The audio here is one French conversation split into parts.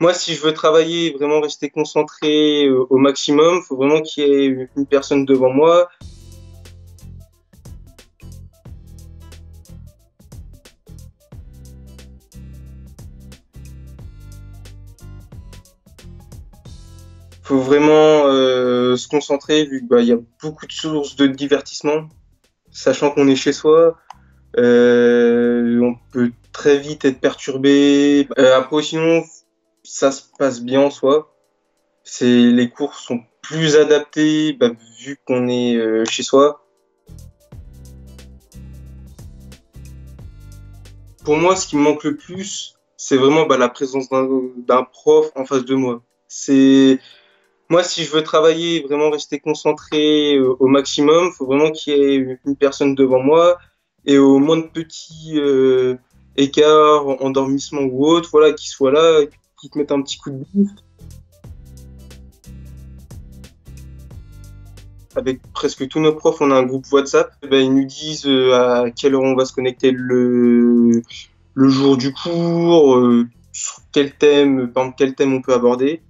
Moi, si je veux travailler et vraiment rester concentré au maximum, il faut vraiment qu'il y ait une personne devant moi. Il faut vraiment se concentrer vu qu'il y a beaucoup de sources de divertissement. Sachant qu'on est chez soi, on peut très vite être perturbé. Après, sinon, ça se passe bien en soi. Les cours sont plus adaptés vu qu'on est chez soi. Pour moi, ce qui me manque le plus, c'est vraiment la présence d'un prof en face de moi. C'est Moi, si je veux travailler et vraiment rester concentré au maximum, il faut vraiment qu'il y ait une personne devant moi et au moins de petits écarts, endormissement ou autre, voilà, qui soit là, qui te mette un petit coup de boost. Avec presque tous nos profs, on a un groupe WhatsApp. Ils nous disent à quelle heure on va se connecter le jour du cours, sur quel thème, par exemple, quel thème on peut aborder.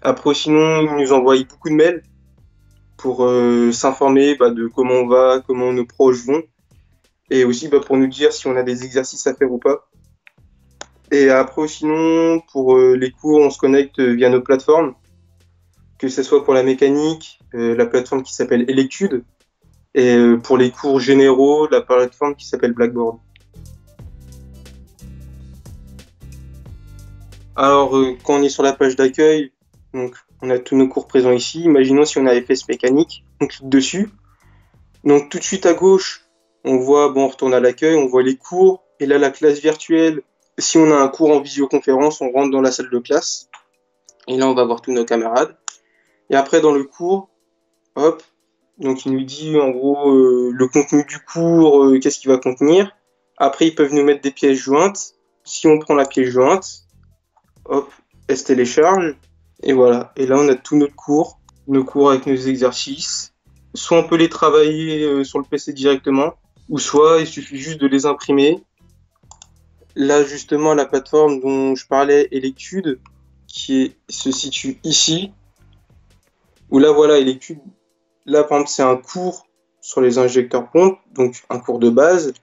Après, sinon, ils nous envoient beaucoup de mails pour s'informer de comment on va, comment nos proches vont, et aussi pour nous dire si on a des exercices à faire ou pas. Et après, sinon, pour les cours, on se connecte via nos plateformes, que ce soit pour la mécanique, la plateforme qui s'appelle Electude, et pour les cours généraux, la plateforme qui s'appelle Blackboard. Alors, quand on est sur la page d'accueil, donc on a tous nos cours présents ici. Imaginons si on avait fait ce mécanique, on clique dessus. Donc tout de suite à gauche, on voit, on retourne à l'accueil, on voit les cours, et là la classe virtuelle. Si on a un cours en visioconférence, on rentre dans la salle de classe, et là on va voir tous nos camarades. Et après dans le cours, hop, donc il nous dit en gros le contenu du cours, qu'est-ce qu'il va contenir. Après ils peuvent nous mettre des pièces jointes. Si on prend la pièce jointe, hop, elle se télécharge, et voilà. Et là on a tout notre cours, nos cours avec nos exercices. Soit on peut les travailler sur le PC directement, ou soit il suffit juste de les imprimer. Là, justement, la plateforme dont je parlais, Electude, se situe ici, où là, voilà, Electude, là, par exemple, c'est un cours sur les injecteurs pompes, donc un cours de base.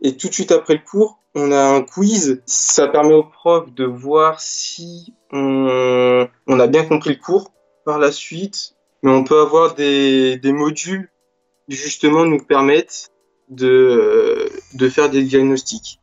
Et tout de suite après le cours, on a un quiz. Ça permet aux profs de voir si on a bien compris le cours. Par la suite, mais on peut avoir des modules qui justement nous permettent de faire des diagnostics.